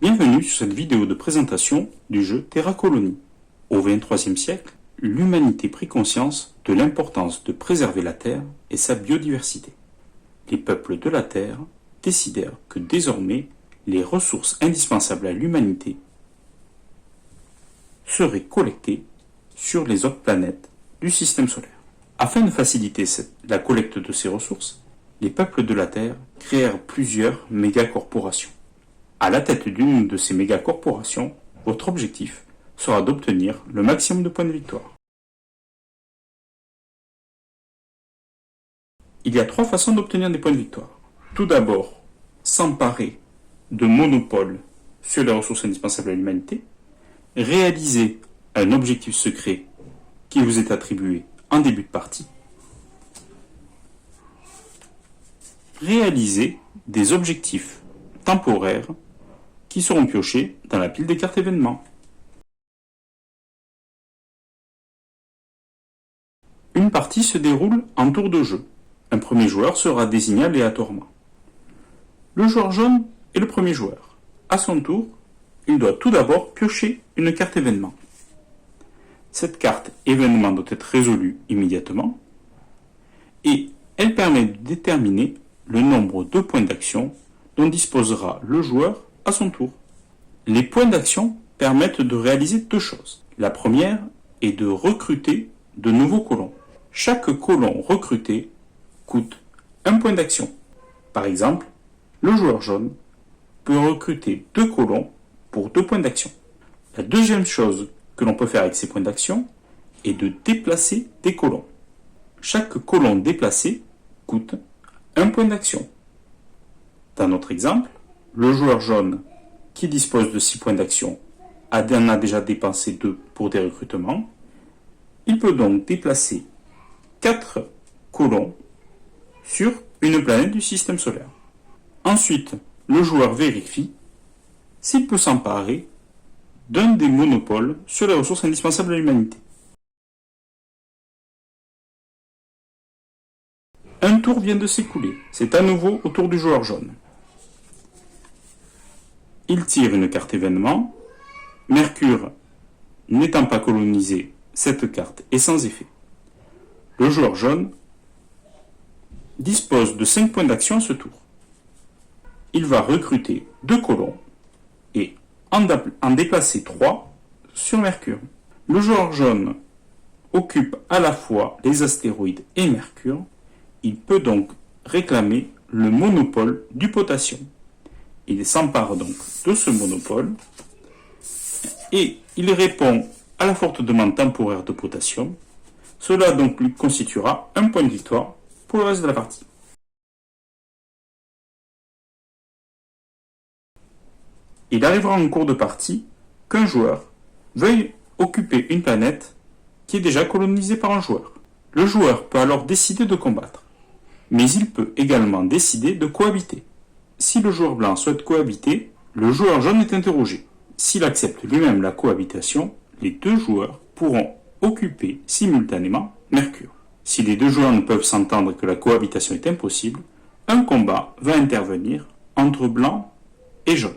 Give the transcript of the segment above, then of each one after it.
Bienvenue sur cette vidéo de présentation du jeu Terra Colony. Au XXIIIe siècle, l'humanité prit conscience de l'importance de préserver la Terre et sa biodiversité. Les peuples de la Terre décidèrent que désormais les ressources indispensables à l'humanité seraient collectées sur les autres planètes du système solaire. Afin de faciliter la collecte de ces ressources, les peuples de la Terre créèrent plusieurs mégacorporations. À la tête d'une de ces mégacorporations, votre objectif sera d'obtenir le maximum de points de victoire. Il y a trois façons d'obtenir des points de victoire. Tout d'abord, s'emparer de monopoles sur les ressources indispensables à l'humanité, réaliser un objectif secret qui vous est attribué en début de partie, réaliser des objectifs temporaires qui seront piochés dans la pile des cartes événements. Une partie se déroule en tour de jeu. Un premier joueur sera désigné aléatoirement. Le joueur jaune est le premier joueur. À son tour, il doit tout d'abord piocher une carte événement. Cette carte événement doit être résolue immédiatement et elle permet de déterminer le nombre de points d'action dont disposera le joueur à son tour. Les points d'action permettent de réaliser deux choses. La première est de recruter de nouveaux colons. Chaque colon recruté coûte un point d'action. Par exemple, le joueur jaune peut recruter 2 colons pour 2 points d'action. La deuxième chose que l'on peut faire avec ces points d'action est de déplacer des colons. Chaque colon déplacé coûte 1 point d'action. Dans notre exemple, le joueur jaune qui dispose de 6 points d'action en a déjà dépensé 2 pour des recrutements. Il peut donc déplacer 4 colons sur une planète du système solaire. Ensuite, le joueur vérifie s'il peut s'emparer d'un des monopoles sur les ressources indispensables à l'humanité. Un tour vient de s'écouler. C'est à nouveau au tour du joueur jaune. Il tire une carte événement. Mercure n'étant pas colonisé, cette carte est sans effet. Le joueur jaune dispose de 5 points d'action à ce tour. Il va recruter 2 colons et en déplacer 3 sur Mercure. Le joueur jaune occupe à la fois les astéroïdes et Mercure. Il peut donc réclamer le monopole du potassium. Il s'empare donc de ce monopole et il répond à la forte demande temporaire de potassium. Cela donc lui constituera un point de victoire pour le reste de la partie. Il arrivera en cours de partie qu'un joueur veuille occuper une planète qui est déjà colonisée par un joueur. Le joueur peut alors décider de combattre, mais il peut également décider de cohabiter. Si le joueur blanc souhaite cohabiter, le joueur jaune est interrogé. S'il accepte lui-même la cohabitation, les deux joueurs pourront occuper simultanément Mercure. Si les deux joueurs ne peuvent s'entendre que la cohabitation est impossible, un combat va intervenir entre blanc et jaune.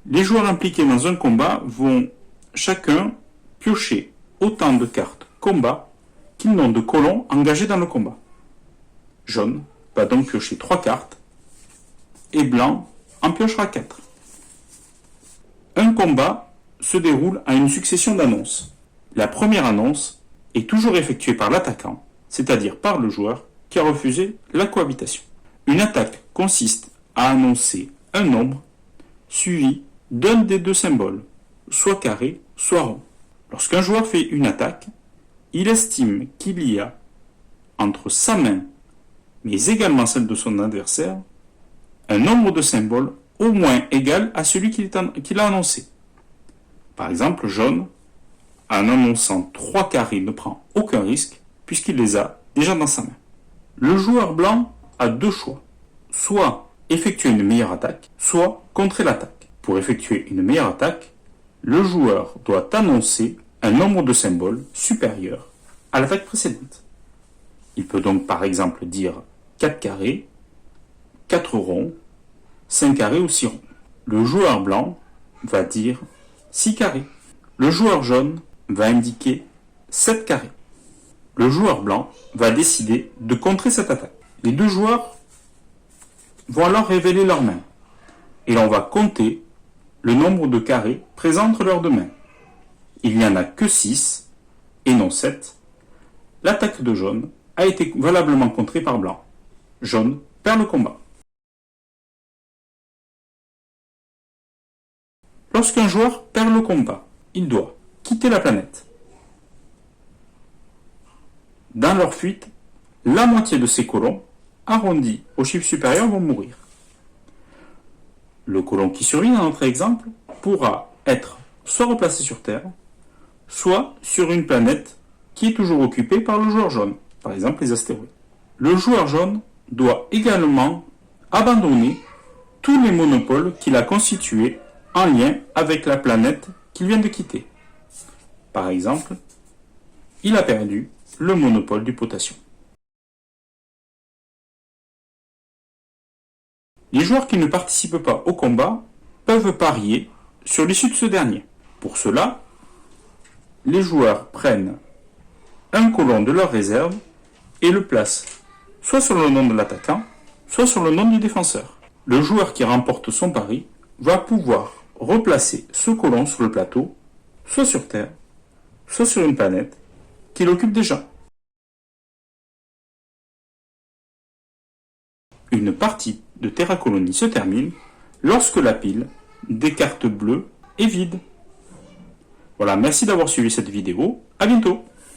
Les joueurs impliqués dans un combat vont chacun piocher autant de cartes combat qu'ils n'ont de colons engagés dans le combat. Jaune va donc piocher 3 cartes et blanc en piochera 4. Un combat se déroule à une succession d'annonces. La première annonce est toujours effectuée par l'attaquant, c'est-à-dire par le joueur qui a refusé la cohabitation. Une attaque consiste à annoncer un nombre suivi d'un des 2 symboles, soit carré, soit rond. Lorsqu'un joueur fait une attaque, il estime qu'il y a entre sa main, mais également celle de son adversaire, un nombre de symboles au moins égal à celui qu'il a annoncé. Par exemple, jaune, en annonçant 3 carrés, ne prend aucun risque puisqu'il les a déjà dans sa main. Le joueur blanc a 2 choix, soit effectuer une meilleure attaque, soit contrer l'attaque. Pour effectuer une meilleure attaque, le joueur doit annoncer un nombre de symboles supérieur à l'attaque précédente. Il peut donc par exemple dire 4 carrés 4 ronds, 5 carrés ou 6 ronds. Le joueur blanc va dire 6 carrés. Le joueur jaune va indiquer 7 carrés. Le joueur blanc va décider de contrer cette attaque. Les deux joueurs vont alors révéler leurs mains. Et l'on va compter le nombre de carrés présents entre leurs deux mains. Il n'y en a que 6 et non 7. L'attaque de jaune a été valablement contrée par blanc. Jaune perd le combat. Lorsqu'un joueur perd le combat, il doit quitter la planète. Dans leur fuite, la moitié de ces colons, arrondis au chiffre supérieur, vont mourir. Le colon qui survit dans notre exemple pourra être soit replacé sur Terre, soit sur une planète qui est toujours occupée par le joueur jaune, par exemple les astéroïdes. Le joueur jaune doit également abandonner tous les monopoles qu'il a constitués en lien avec la planète qu'il vient de quitter. Par exemple, il a perdu le monopole du potassium. Les joueurs qui ne participent pas au combat peuvent parier sur l'issue de ce dernier. Pour cela, les joueurs prennent un colon de leur réserve et le placent soit sur le nom de l'attaquant, soit sur le nom du défenseur. Le joueur qui remporte son pari va pouvoir replacer ce colon sur le plateau, soit sur Terre, soit sur une planète qu'il occupe déjà. Une partie de Terra Colonie se termine lorsque la pile des cartes bleues est vide. Voilà, merci d'avoir suivi cette vidéo, à bientôt.